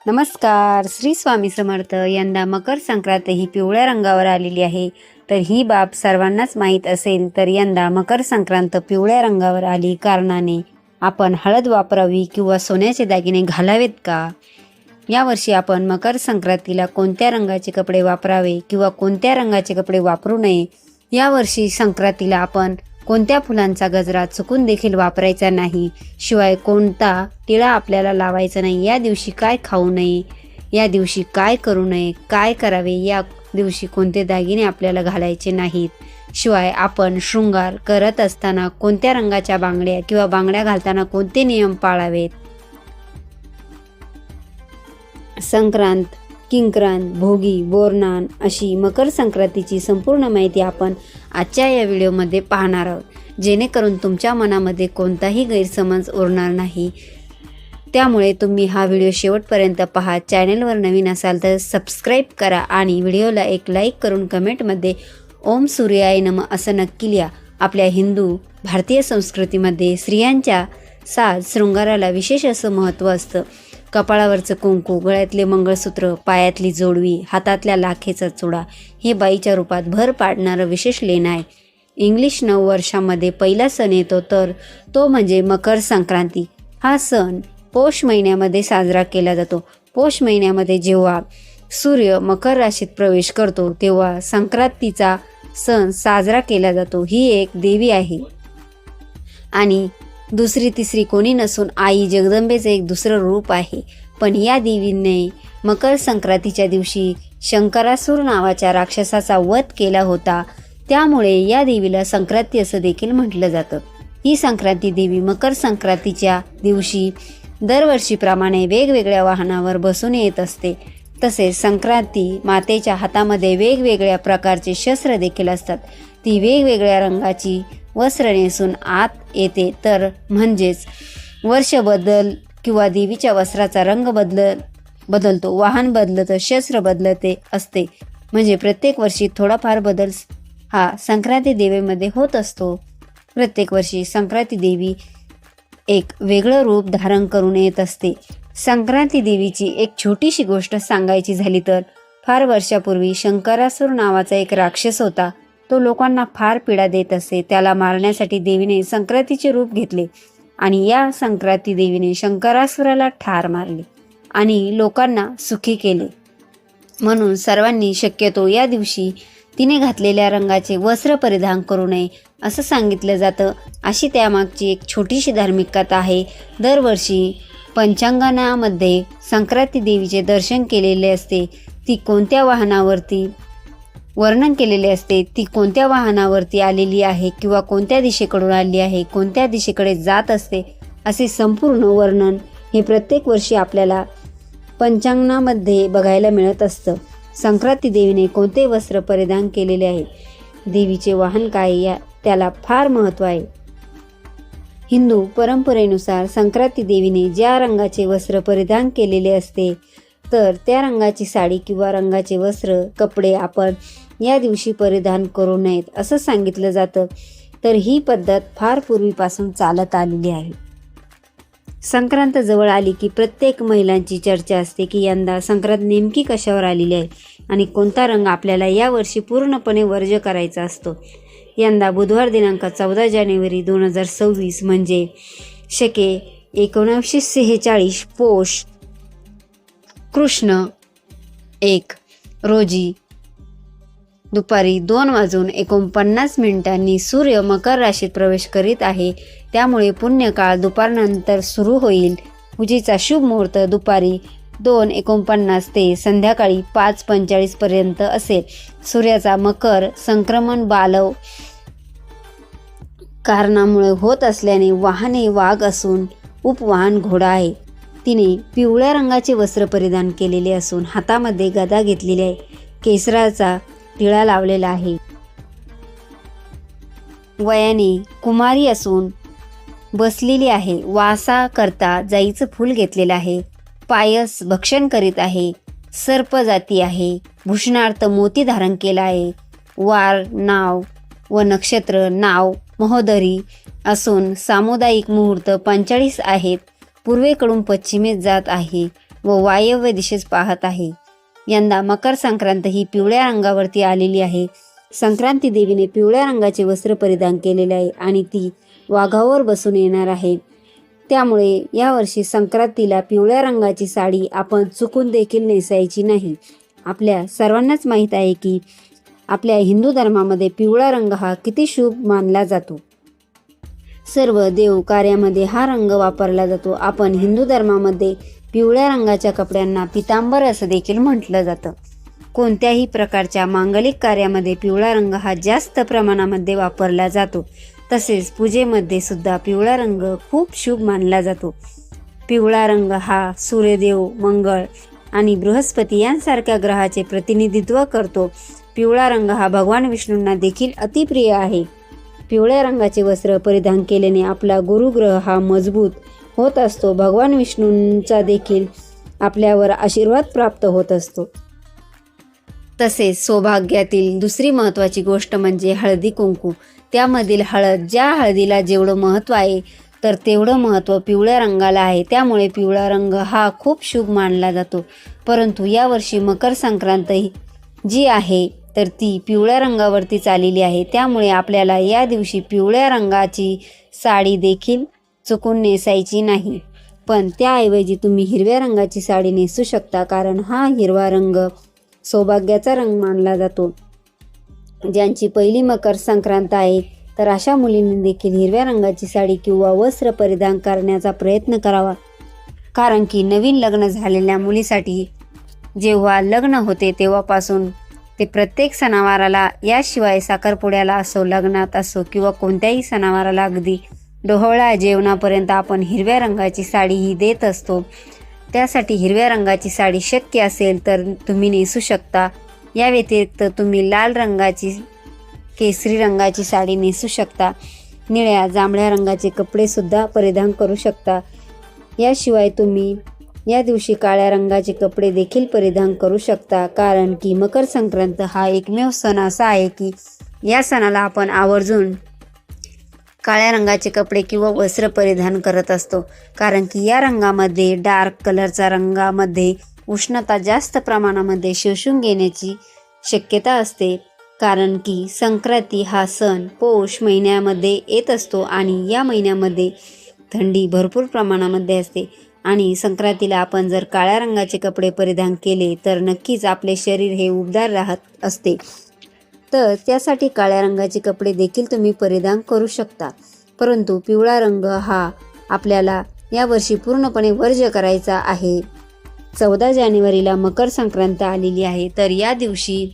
नमस्कार. श्री स्वामी समर्थ. यंदा मकर संक्रांत ही पिवळ्या रंगावर आलेली आहे. तर ही बाब सर्वांनाच माहीत असेल. तर यंदा मकर संक्रांत पिवळ्या रंगावर आली कारणाने आपण हळद वापरावी किंवा सोन्याचे दागिने घालावेत का? यावर्षी आपण मकर संक्रांतीला कोणत्या रंगाचे कपडे वापरावे किंवा कोणत्या रंगाचे कपडे वापरू नये, यावर्षी संक्रांतीला आपण कोणत्या फुलांचा गजरा चुकून देखील वापरायचा नाही, शिवाय कोणता टिळा आपल्याला लावायचा नाही, या दिवशी काय खाऊ नये, या दिवशी काय करू नये, काय करावे, या दिवशी कोणते दागिने आपल्याला घालायचे नाहीत, शिवाय आपण शृंगार करत असताना कोणत्या रंगाच्या बांगड्या किंवा बांगड्या घालताना कोणते नियम पाळावेत. संक्रांत, किंक्रांत, भोगी, बोरनान अशी मकर संक्रांतीची संपूर्ण माहिती आपण आजच्या या व्हिडिओमध्ये पाहणार आहोत, जेणेकरून तुमच्या मनामध्ये कोणताही गैरसमज उरणार नाही. त्यामुळे तुम्ही हा व्हिडिओ शेवटपर्यंत पहा. चॅनलवर नवीन असाल तर सबस्क्राईब करा आणि व्हिडिओला एक लाईक करून कमेंटमध्ये ओम सूर्याय नमः असं नक्की लिहा. आपल्या हिंदू भारतीय संस्कृतीमध्ये स्त्रियांच्या साज शृंगाराला विशेष असं महत्त्व असतं. कपाळावरचं कुंकू, गळ्यातले मंगळसूत्र, पायातली जोडवी, हातातल्या लाखेचा चुडा हे बाईच्या रूपात भर पाडणारं विशेष लेणं आहे. इंग्लिश नववर्षामध्ये पहिला सण येतो तर तो म्हणजे मकर संक्रांती. हा सण पौष महिन्यामध्ये साजरा केला जातो. पौष महिन्यामध्ये जेव्हा सूर्य मकर राशीत प्रवेश करतो तेव्हा संक्रांतीचा सण साजरा केला जातो. ही एक देवी आहे आणि दुसरी तिसरी कोणी नसून आई जगदंबेचं एक दुसरं रूप आहे. पण या देवीने मकर संक्रांतीच्या दिवशी शंकरासूर नावाच्या राक्षसाचा वध केला होता. त्यामुळे या देवीला संक्रांती असं देखील म्हटलं जातं. ही संक्रांती देवी मकर संक्रांतीच्या दिवशी दरवर्षीप्रमाणे वेगवेगळ्या वाहनावर बसून येत असते. तसेच संक्रांती मातेच्या हातामध्ये वेगवेगळ्या प्रकारचे शस्त्र देखील असतात. ती वेगवेगळ्या रंगाची वस्त्र नेसून आत येते. तर म्हणजेच वर्ष बदल किंवा देवीच्या वस्त्राचा रंग बदलतो, वाहन बदलतं, शस्त्र बदलते असते. म्हणजे प्रत्येक वर्षी थोडाफार बदल हा संक्रांती देवीमध्ये होत असतो. प्रत्येक वर्षी संक्रांती देवी एक वेगळं रूप धारण करून येत असते. संक्रांती देवीची एक छोटीशी गोष्ट सांगायची झाली तर फार वर्षापूर्वी शंकरासूर नावाचा एक राक्षस होता. तो लोकांना फार पीडा देत असे. त्याला मारण्यासाठी देवीने संक्रांतीचे रूप घेतले आणि या संक्रांती देवीने शंकरासुराला ठार मारले आणि लोकांना सुखी केले. म्हणून सर्वांनी शक्यतो या दिवशी तिने घातलेल्या रंगाचे वस्त्र परिधान करू नये असं सांगितलं जातं. अशी त्यामागची एक छोटीशी धार्मिक कथा आहे. दरवर्षी पंचांगणामध्ये संक्रांती देवीचे दर्शन केलेले असते. ती कोणत्या वाहनावरती वर्णन केलेले असते, ती कोणत्या वाहनावरती आलेली आहे किंवा कोणत्या दिशेकडून आली आहे, कोणत्या दिशेकडे जात असते, असे संपूर्ण वर्णन हे प्रत्येक वर्षी आपल्याला पंचांगणामध्ये बघायला मिळत असतं. संक्रांती देवीने कोणते वस्त्र परिधान केलेले आहे, देवीचे वाहन काय, त्याला फार महत्त्व आहे. हिंदू परंपरेनुसार संक्रांती देवीने ज्या रंगाचे वस्त्र परिधान केलेले असते तर त्या रंगाची साडी किंवा रंगाचे वस्त्र कपडे आपण या दिवशी परिधान करू नयेत असं सांगितलं जातं. तर ही पद्धत फार पूर्वीपासून चालत आलेली आहे. संक्रांत जवळ आली की प्रत्येक महिलांची चर्चा असते की यंदा संक्रांत नेमकी कशावर आलेली आहे आणि कोणता रंग आपल्याला यावर्षी पूर्णपणे वर्ज्य करायचा असतो. यंदा बुधवार दिनांक 14 जानेवारी 2026 म्हणजे शके 1946 पौष कृष्ण 1 रोजी दुपारी 2:49 सूर्य मकर राशीत प्रवेश करीत आहे. त्यामुळे पुण्यकाळ दुपारनंतर सुरू होईल. पूजेचा शुभ मुहूर्त दुपारी 2:49 ते संध्याकाळी 5:45 पर्यंत असेल. सूर्याचा मकर संक्रमण बालव कारणामुळे होत असल्याने वाहने वाघ असून उपवाहन घोडा आहे. तिने पिवळ्या रंगाचे वस्त्र परिधान केलेले असून हातामध्ये गदा घेतलेली आहे. केसराचा टिळा लावलेला आहे. वयाने कुमारी असून बसलेली आहे. वासा करता जाईचं फूल घेतलेलं आहे. पायस भक्षण करीत आहे. सर्प जाती आहे. भूषणार्थ मोती धारण केला आहे. वार नाव व नक्षत्र नाव महोदरी असून सामुदायिक मुहूर्त 45 आहेत. पूर्वेकडून पश्चिमेत जात आहे. व वायव्य दिशेस पाहत आहे. यंदा मकर संक्रांत ही पिवळ्या रंगावरती आलेली आहे. संक्रांती देवीने पिवळ्या रंगाचे वस्त्र परिधान केलेले आहे आणि ती वाघावर बसून येणार आहे. त्यामुळे यावर्षी संक्रांतीला पिवळ्या रंगाची साडी आपण चुकून देखील नेसायची नाही. आपल्या सर्वांनाच माहीत आहे की आपल्या हिंदू धर्मामध्ये पिवळा रंग हा किती शुभ मानला जातो. सर्व देव कार्यामध्ये हा रंग वापरला जातो. आपण हिंदू धर्मामध्ये पिवळ्या रंगाच्या कपड्यांना पितांबर असं देखील म्हटलं जातं. कोणत्याही प्रकारच्या मांगलिक कार्यामध्ये पिवळा रंग हा जास्त प्रमाणामध्ये वापरला जातो. तसेच पूजेमध्ये सुद्धा पिवळा रंग खूप शुभ मानला जातो. पिवळा रंग हा सूर्यदेव, मंगळ आणि बृहस्पती यांसारख्या ग्रहाचे प्रतिनिधित्व करतो. पिवळा रंग हा भगवान विष्णूंना देखील अतिप्रिय आहे. पिवळ्या रंगाचे वस्त्र परिधान केल्याने आपला गुरुग्रह हा मजबूत होत असतो. भगवान विष्णूंचा देखील आपल्यावर आशीर्वाद प्राप्त होत असतो. तसेच सौभाग्यातील दुसरी महत्त्वाची गोष्ट म्हणजे हळदी कुंकू. त्यामधील हळद, ज्या हळदीला जेवढं महत्त्व आहे तर तेवढं महत्त्व पिवळ्या रंगाला आहे. त्यामुळे पिवळा रंग हा खूप शुभ मानला जातो. परंतु यावर्षी मकर संक्रांत जी आहे तर ती पिवळ्या रंगावरतीच आलेली आहे. त्यामुळे आपल्याला या दिवशी पिवळ्या रंगाची साडी देखील चुकून नेसायची नाही. पण त्याऐवजी तुम्ही हिरव्या रंगाची साडी नेसू शकता, कारण हा हिरवा रंग सौभाग्याचा रंग मानला जातो. ज्यांची पहिली मकर संक्रांत आहे तर अशा मुलींनी देखील हिरव्या रंगाची साडी किंवा वस्त्र परिधान करण्याचा प्रयत्न करावा. कारण की नवीन लग्न झालेल्या मुलीसाठी जेव्हा लग्न होते तेव्हापासून ते प्रत्येक सणावाराला, याशिवाय साखरपुड्याला असो, लग्नात असो किंवा कोणत्याही सणावाराला अगदी डोहाळ्या जेवणापर्यंत आपण हिरव्या रंगाची साडी ही देत असतो. त्यासाठी हिरव्या रंगाची साडी शक्य असेल तर तुम्ही नेसू शकता. या व्यतिरिक्त तुम्ही लाल रंगाची, केसरी रंगाची साडी नेसू शकता. निळ्या, जांभळ्या रंगाचे कपडेसुद्धा परिधान करू शकता. याशिवाय तुम्ही या दिवशी काळ्या रंगाचे कपडे देखील परिधान करू शकता. कारण की मकर संक्रांत हा एकमेव सण असा आहे की या सणाला आपण आवर्जून काळ्या रंगाचे कपडे किंवा वस्त्र परिधान करत असतो. कारण की या रंगामध्ये, डार्क कलरचा रंगामध्ये उष्णता जास्त प्रमाणामध्ये शोषून घेण्याची शक्यता असते. कारण की संक्रांती हा सण पौष महिन्यामध्ये येत असतो आणि या महिन्यामध्ये थंडी भरपूर प्रमाणामध्ये असते. आणि संक्रांतीला आपण जर काळ्या रंगाचे कपडे परिधान केले तर नक्कीच आपले शरीर हे उबदार राहत असते. तर त्यासाठी काळ्या रंगाचे कपडे देखील तुम्ही परिधान करू शकता. परंतु पिवळा रंग हा आपल्याला यावर्षी पूर्णपणे वर्ज्य करायचा आहे. 14 जानेवारीला मकर संक्रांत आलेली आहे. तर या दिवशी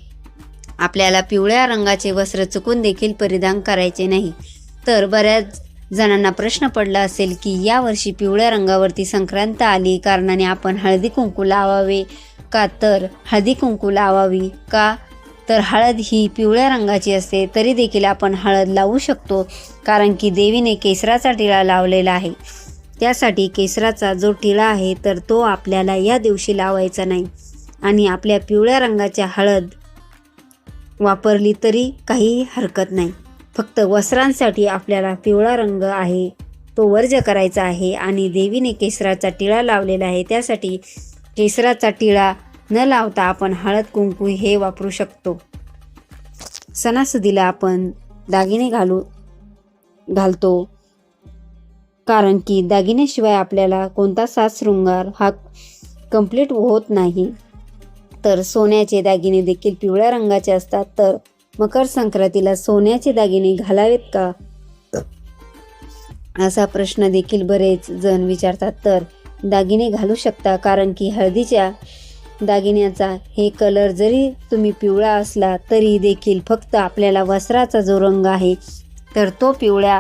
आपल्याला पिवळ्या रंगाचे वस्त्र चुकून देखील परिधान करायचे नाही. तर बऱ्याच जणांना प्रश्न पडला असेल की यावर्षी पिवळ्या रंगावरती संक्रांत आली कारणाने आपण हळदी कुंकू लावावे का? तर हळदी कुंकू लावावी का? तर हळद ही पिवळ्या रंगाची असते, तरी देखील आपण हळद लावू शकतो. कारण की देवीने केसराचा टिळा लावलेला आहे. त्यासाठी केसराचा जो टिळा आहे तर तो आपल्याला या दिवशी लावायचा नाही. आणि आपल्या पिवळ्या रंगाच्या हळद वापरली तरी काही हरकत नाही. फक्त वस्त्रांसाठी आपल्याला पिवळा रंग आहे तो वर्ज्य करायचा आहे. आणि देवीने केसराचा टिळा लावलेला आहे, त्यासाठी केसराचा टिळा न लावता आपण हळद कुंकू हे वापरू शकतो. सणासुदीला आपण दागिने घालतो कारण की दागिन्याशिवाय आपल्याला कोणता साज शृंगार हा कंप्लीट होत नाही. तर सोन्याचे दागिने देखील पिवळ्या रंगाचे असतात. तर मकर संक्रांतीला सोन्याचे दागिने घालावेत का, असा प्रश्न देखील बरेच जण विचारतात. तर दागिने घालू शकता, कारण की हळदीच्या दागिन्याचा हे कलर जरी तुम्ही पिवळा असला तरी देखील फक्त आपल्याला वस्त्राचा जो रंग आहे तर तो पिवळा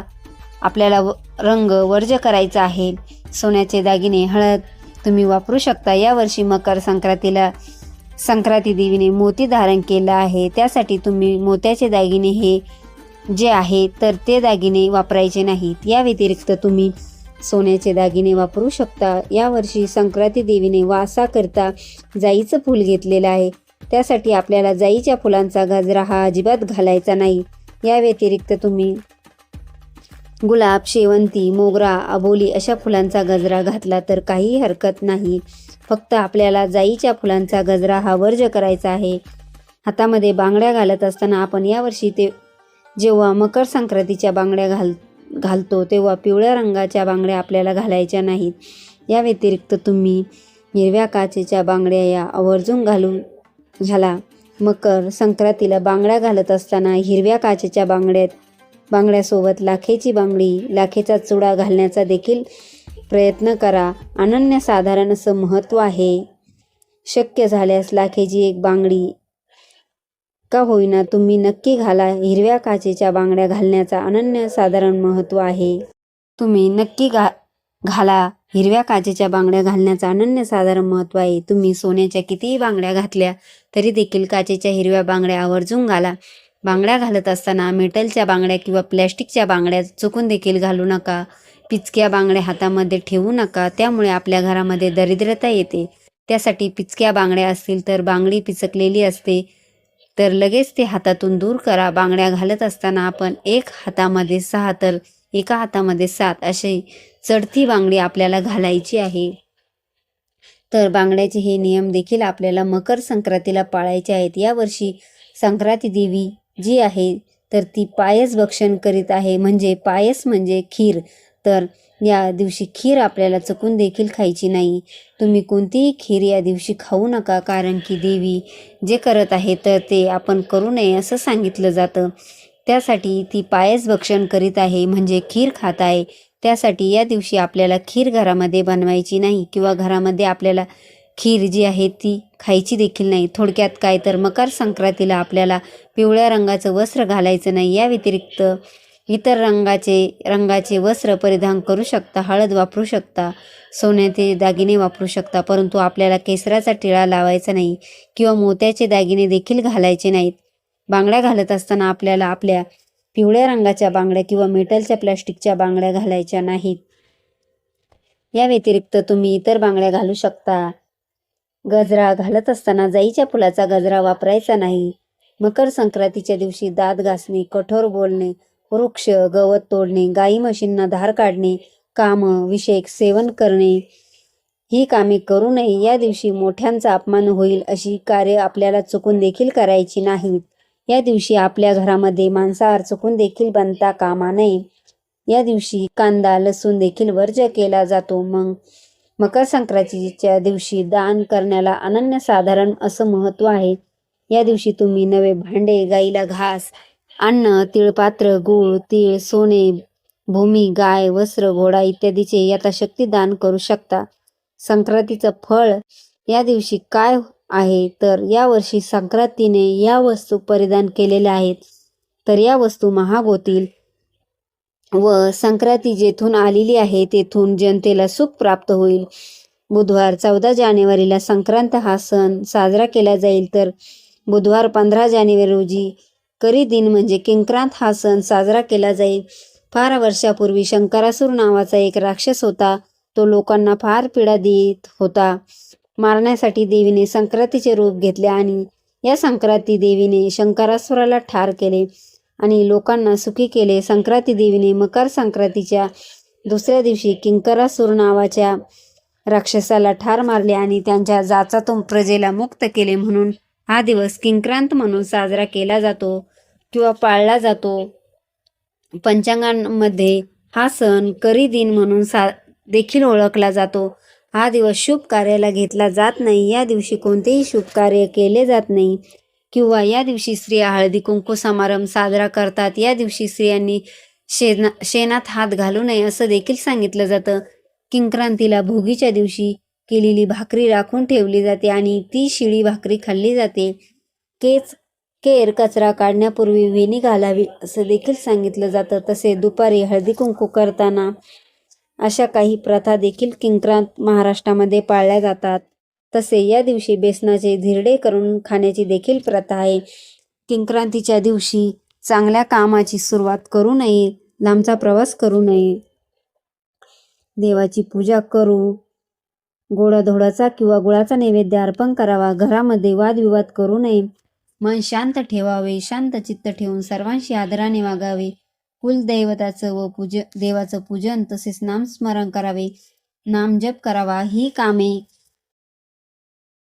आपल्याला रंग वर्ज्य करायचा आहे. सोन्याचे दागिने, हळद तुम्ही वापरू शकता. यावर्षी मकर संक्रांतीला संक्रांती देवीने मोती धारण केलं आहे, त्यासाठी तुम्ही मोत्याचे दागिने हे जे आहे तर ते दागिने वापरायचे नाहीत. या व्यतिरिक्त तुम्ही सोन्याचे दागिने वापरू शकता. यावर्षी संक्रांती देवीने वासाकरता जाईचं फूल घेतलेलं आहे, त्यासाठी आपल्याला जाईच्या फुलांचा गजरा हा अजिबात घालायचा नाही. या व्यतिरिक्त तुम्ही गुलाब, शेवंती, मोगरा, अबोली अशा फुलांचा गजरा घातला तर काहीही हरकत नाही. फक्त आपल्याला जाईच्या फुलांचा गजरा हा वर्ज करायचा आहे. हातामध्ये बांगड्या घालत असताना आपण यावर्षी जेव्हा मकर संक्रांतीच्या बांगड्या घालतो तेव्हा पिवळ्या रंगाच्या बांगड्या आपल्याला घालायच्या नाहीत. या व्यतिरिक्त तुम्ही हिरव्या काचेच्या बांगड्या या आवर्जून घाला. मकर संक्रांतीला बांगड्या घालत असताना हिरव्या काचेच्या बांगड्यासोबत लाखेची बांगडी, लाखेचा चुडा घालण्याचा देखील प्रयत्न करा. अनन्यसाधारण असं महत्त्व आहे. शक्य झाल्यास लाखेची एक बांगडी का होईना तुम्ही नक्की घाला. हिरव्या काचेच्या बांगड्या घालण्याचा अनन्यसाधारण महत्त्व आहे. तुम्ही नक्की घाला. हिरव्या काचेच्या बांगड्या घालण्याचा अनन्यसाधारण महत्त्व आहे. तुम्ही सोन्याच्या कितीही बांगड्या घातल्या तरी देखील काचेच्या हिरव्या बांगड्या आवर्जून घाला. बांगड्या घालत असताना मेटलच्या बांगड्या किंवा प्लॅस्टिकच्या बांगड्या चुकून देखील घालू नका. पिचक्या बांगड्या हातामध्ये ठेवू नका. त्यामुळे आपल्या घरामध्ये दरिद्रता येते. त्यासाठी पिचक्या बांगड्या असतील तर बांगडी पिचकलेली असते तर लगेच ते हातातून दूर करा. बांगड्या घालत असताना आपण एक हातामध्ये 6 तर एका हातामध्ये 7 अशी चढती बांगडी आपल्याला घालायची आहे. तर बांगड्याचे हे नियम देखील आपल्याला मकर संक्रांतीला पाळायचे आहेत. यावर्षी संक्रांती देवी जी आहे तर ती पायस भक्षण करीत आहे. म्हणजे पायस म्हणजे खीर. तर या दिवशी खीर आपल्याला चुकून देखील खायची नाही. तुम्ही कोणतीही खीर या दिवशी खाऊ नका. कारण की देवी जे करत आहे तर ते आपण करू नये असं सांगितलं जातं. त्यासाठी ती पायस भक्षण करीत आहे म्हणजे खीर खात आहे. त्यासाठी या दिवशी आपल्याला खीर घरामध्ये बनवायची नाही किंवा घरामध्ये आपल्याला खीर जी आहे ती खायची देखील नाही. थोडक्यात काय तर मकर संक्रांतीला आपल्याला पिवळ्या रंगाचं वस्त्र घालायचं नाही. या व्यतिरिक्त इतर रंगाचे वस्त्र परिधान करू शकता. हळद वापरू शकता, सोन्याचे दागिने वापरू शकता, परंतु आपल्याला केसराचा टिळा लावायचा नाही किंवा मोत्याचे दागिने देखील घालायचे नाहीत. बांगड्या घालत असताना आपल्याला आपल्या पिवळ्या रंगाच्या बांगड्या किंवा मेटलच्या प्लॅस्टिकच्या बांगड्या घालायच्या नाहीत. या व्यतिरिक्त तुम्ही इतर बांगड्या घालू शकता. गजरा घालत असताना जाईच्या फुलाचा गजरा वापरायचा नाही. मकर संक्रांतीच्या दिवशी दात घासणे, कठोर बोलणे, वृक्ष गवत तोडणे, गाई म्हशींना धार काढणे, विषयक सेवन करणे ही कामे करू नये. या दिवशी मोठ्यांचा अपमान होईल अशी कार्य आपल्याला चुकून देखील करायची नाहीत. या दिवशी आपल्या घरामध्ये मांसाहार चुकून देखील बनता कामा नये. या दिवशी कांदा, लसूण देखील वर्ज्य केला जातो. मकर संक्रांतीच्या दिवशी दान करण्याला अनन्यसाधारण असं महत्त्व आहे. या दिवशी तुम्ही नवे भांडे, गाईला घास, अन्न, तिळपात्र, गूळ, तीळ, सोने, भूमी, गाय, वस्त्र, घोडा इत्यादीचे यथाशक्ती दान करू शकता. संक्रांतीचं फळ या दिवशी काय आहे तर यावर्षी संक्रांतीने या वस्तू परिधान केलेल्या आहेत तर या वस्तू महाग होतील व संक्रांती जेथून आलेली आहे तेथून जनतेला सुख प्राप्त होईल. बुधवार 14 जानेवारीला संक्रांत हा सण साजरा केला जाईल तर बुधवार 15 जानेवारी रोजी करी दिन म्हणजे किंक्रांत हा सण साजरा केला जाईल. फार वर्षापूर्वी शंकरासूर नावाचा एक राक्षस होता. तो लोकांना फार पीडा देत होता. मारण्यासाठी देवीने संक्रांतीचे रूप घेतले आणि या संक्रांती देवीने शंकरासुराला ठार केले आणि लोकांना सुखी केले. संक्रांती देवीने मकर संक्रांतीच्या दुसऱ्या दिवशी किंकरासूर नावाच्या राक्षसाला ठार मारले आणि त्यांच्या जाचातून प्रजेला मुक्त केले. म्हणून हा दिवस किंक्रांत म्हणून साजरा केला जातो किंवा पाळला जातो. पंचांगांमध्ये हा सण करी दिन म्हणून देखील ओळखला जातो. हा दिवस शुभ कार्याला घेतला जात नाही. या दिवशी कोणतेही शुभ कार्य केले जात नाही किंवा या दिवशी स्त्रिया हळदी कुंकू समारंभ साजरा करतात. या दिवशी स्त्रियांनी शेणात हात घालू नये असं देखील सांगितलं जातं. किंक्रांतीला भोगीच्या दिवशी केलेली भाकरी राखून ठेवली जाते आणि ती शिळी भाकरी खाल्ली जाते. केर कचरा काढण्यापूर्वी वेणी घालावी असं देखील सांगितलं जातं. तसे दुपारी हळदी कुंकू करताना अशा काही प्रथा देखील किंक्रांत महाराष्ट्रामध्ये पाळल्या जातात. तसे या दिवशी बेसनाचे धिरडे करून खाण्याची देखील प्रथा आहे. किंक्रांतीच्या दिवशी चांगल्या कामाची सुरुवात करू नये, लांबचा प्रवास करू नये, देवाची पूजा करू, गोडाधोडाचा किंवा गुळाचा नैवेद्य अर्पण करावा, घरामध्ये वादविवाद करू नये, मन शांत ठेवावे, शांत चित्त ठेवून सर्वांशी आदराने वागावे, कुलदैवताचं व देवाचं पूजन तसेच नामस्मरण करावे, नामजप करावा. ही कामे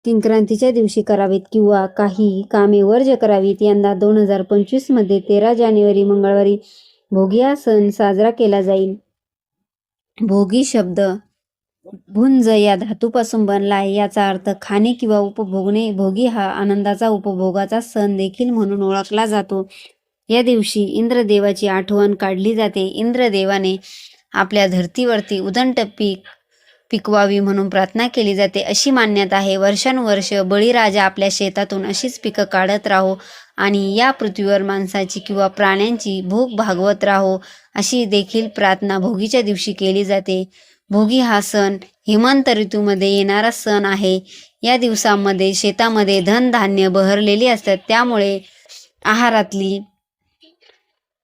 किंक्रांतीच्या दिवशी करावीत किंवा काही कामे वर्ज्य करावीत. यंदा 2025 मध्ये 13 जानेवारी मंगळवारी भोगी हा सण साजरा केला जाईल. भोगी शब्द भुंज या धातूपासून बनला आहे. याचा अर्थ खाणे किंवा उपभोगणे. भोगी हा आनंदाचा उपभोगाचा सण देखील म्हणून ओळखला जातो. या दिवशी इंद्रदेवाची आठवण काढली जाते. इंद्रदेवाने आपल्या धर्तीवरती उदंड पिकवावी म्हणून प्रार्थना केली जाते अशी मान्यता आहे. वर्षानुवर्ष बळीराजा आपल्या शेतातून अशीच पिकं काढत राहो आणि या पृथ्वीवर माणसाची किंवा प्राण्यांची भूक भागवत राहो अशी देखील प्रार्थना भोगीच्या दिवशी केली जाते. भोगी हा सण हेमंत ऋतूमध्ये येणारा सण आहे. या दिवसामध्ये शेतामध्ये धनधान्य बहरलेली असतात, त्यामुळे आहारातली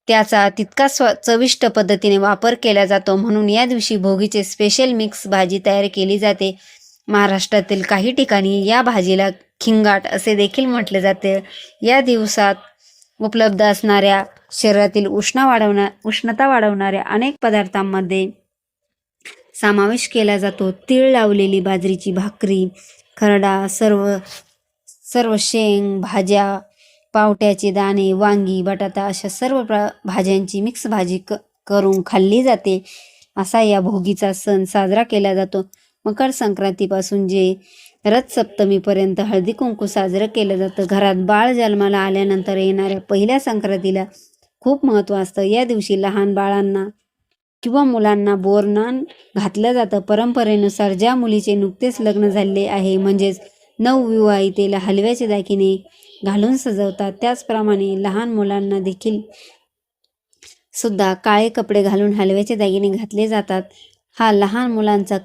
त्याचा तितका चविष्ट पद्धतीने वापर केला जातो. म्हणून या दिवशी भोगीचे स्पेशल मिक्स भाजी तयार केली जाते. महाराष्ट्रातील काही ठिकाणी या भाजीला खिंगाट असे देखील म्हटले जाते. या दिवसात उपलब्ध असणाऱ्या शरीरातील उष्णता वाढवणाऱ्या अनेक पदार्थांमध्ये समावेश केला जातो. तीळ लावलेली बाजरीची भाकरी, खरडा, सर्व शेंग भाज्या, पावट्याचे दाणे, वांगी, बटाटा अशा सर्व भाज्यांची मिक्स भाजी करून खाल्ली जाते. असा या भोगीचा सण साजरा केला जातो. मकर संक्रांतीपासून जे रथसप्तमीपर्यंत हळदी कुंकू साजरं केलं जातं. घरात बाळ जन्माला आल्यानंतर येणाऱ्या पहिल्या संक्रांतीला खूप महत्त्व असतं. या दिवशी लहान बाळांना किंवा मुलांना बोरनान घातलं जातं. परंपरेनुसार ज्या मुलीचे नुकतेच लग्न झाले आहे म्हणजेच नवविवाहितेला हलव्याचे दागिने घालून सजवतात. त्याचप्रमाणे लहान मुलांना देखील सुद्धा काळे कपडे घालून हलव्याचे दागिने घातले जातात. हा लहान मुलांचा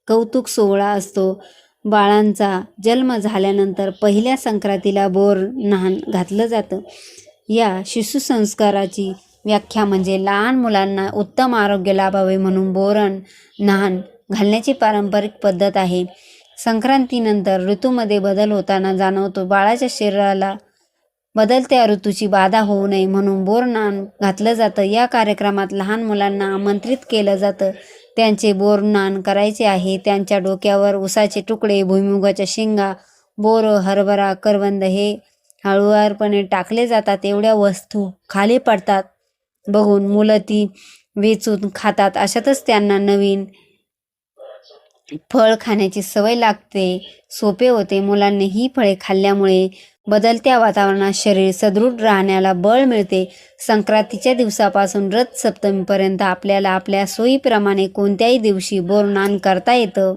कौतुक सोहळा असतो. बाळांचा जन्म झाल्यानंतर पहिल्या संक्रांतीला बोरनान घातलं जातं. या शिशुसंस्काराची व्याख्या म्हणजे लहान मुलांना उत्तम आरोग्य लाभावे म्हणून बोरनान घालण्याची पारंपरिक पद्धत आहे. संक्रांतीनंतर ऋतूमध्ये बदल होताना जाणवतो. बाळाच्या शरीराला बदलत्या ऋतूची बाधा होऊ नये म्हणून बोरनान घातलं जातं. या कार्यक्रमात लहान मुलांना आमंत्रित केलं जातं. त्यांचे बोरनान करायचे आहे. त्यांच्या डोक्यावर उसाचे तुकडे, भुईमुगाच्या शेंगा, बोरं, हरभरा, करवंद हे हळुवारपणे टाकले जातात. एवढ्या वस्तू खाली पडतात बघून मुलं ती वेचून खातात. अशातच त्यांना नवीन फळ खाण्याची सवय लागते, सोपे होते. मुलांनी ही फळे खाल्ल्यामुळे बदलत्या वातावरणात शरीर सदृढ राहण्याला बळ मिळते. संक्रांतीच्या दिवसापासून रथ सप्तमीपर्यंत आपल्याला आपल्या सोयीप्रमाणे कोणत्याही दिवशी बोरनान करता येतं.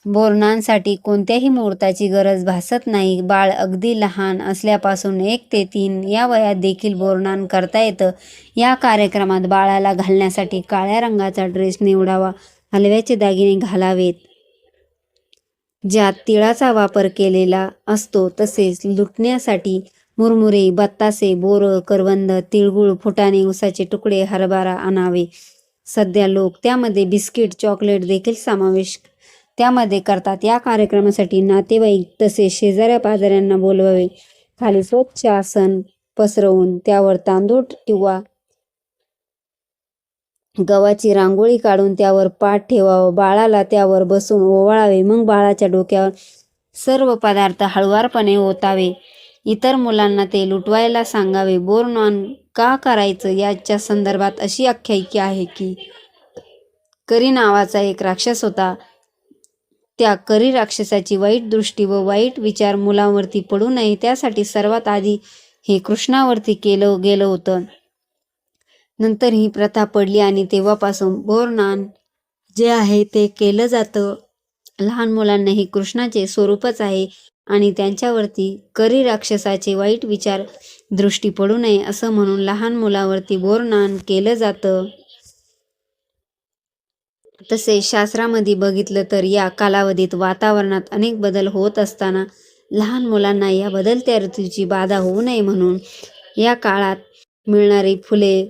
बोरनांसाठी कोणत्याही मुहूर्ताची गरज भासत नाही. बाळ अगदी लहान असल्यापासून 1 ते 3 या वयात देखील बोरनान करता येतं. या कार्यक्रमात बाळाला घालण्यासाठी काळ्या रंगाचा ड्रेस निवडावा, हलव्याचे दागिने घालावेत ज्यात तिळाचा वापर केलेला असतो. तसेच लुटण्यासाठी मुरमुरे, बत्तासे, बोरं, करवंद, तिळगुळ, फुटाणे, उसाचे तुकडे, हरभरा आणावे. सध्या लोक त्यामध्ये बिस्किट, चॉकलेट देखील समावेश त्यामध्ये करतात. या कार्यक्रमासाठी नातेवाईक तसेच शेजाऱ्या पाजाऱ्यांना बोलवावे. खाली स्वच्छ आसन पसरवून त्यावर तांदूळ किंवा गव्हाची रांगोळी काढून त्यावर पाट ठेवावा. बाळाला त्यावर बसून ओवाळावे. मग बाळाच्या डोक्यावर सर्व पदार्थ हळुवारपणे ओतावे. इतर मुलांना ते लुटवायला सांगावे. बोरनान का करायचं याच्या संदर्भात अशी आख्यायिका आहे की करी नावाचा एक राक्षस होता. त्या करी राक्षसाची वाईट दृष्टी व वाईट विचार मुलांवरती पडू नये त्यासाठी सर्वात आधी हे कृष्णावरती केलं गेलं होतं. नंतर ही प्रथा पडली आणि तेव्हापासून बोरनान जे आहे ते केलं जातं. लहान मुलांना हे कृष्णाचे स्वरूपच आहे आणि त्यांच्यावरती करी राक्षसाचे वाईट विचार दृष्टी पडू नये असं म्हणून लहान मुलावरती बोरनान केलं जातं. तसे शास्त्रामध्ये बघितलं तर या कालावधीत वातावरणात अनेक बदल होत असताना लहान मुलांना या बदलत्या ऋतूची बाधा होऊ नये म्हणून या काळात मिळणारी फुले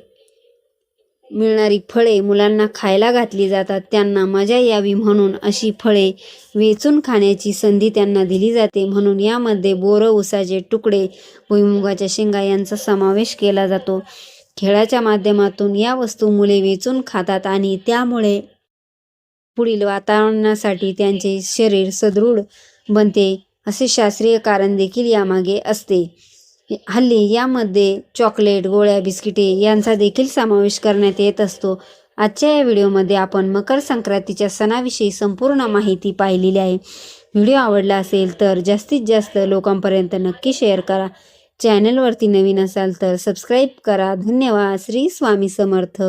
मिळणारी फळे मुलांना खायला घातली जातात. त्यांना मजा यावी म्हणून अशी फळे वेचून खाण्याची संधी त्यांना दिली जाते. म्हणून यामध्ये बोरं, ऊसाचे तुकडे, भुईमुगाच्या शेंगा यांचा समावेश केला जातो. खेळाच्या माध्यमातून या वस्तू मुले वेचून खातात आणि त्यामुळे पुढील वातावरणासाठी त्यांचे शरीर सदृढ बनते असे शास्त्रीय कारण देखील यामागे असते. हल्ली यामध्ये चॉकलेट, गोळ्या, बिस्किटे यांचा देखील समावेश करण्यात येत असतो. आजच्या या व्हिडिओमध्ये आपण मकर संक्रांतीच्या सणाविषयी संपूर्ण माहिती पाहिलेली आहे. व्हिडिओ आवडला असेल तर जास्तीत जास्त लोकांपर्यंत नक्की शेअर करा. चॅनलवरती नवीन असाल तर सबस्क्राईब करा. धन्यवाद. श्री स्वामी समर्थ.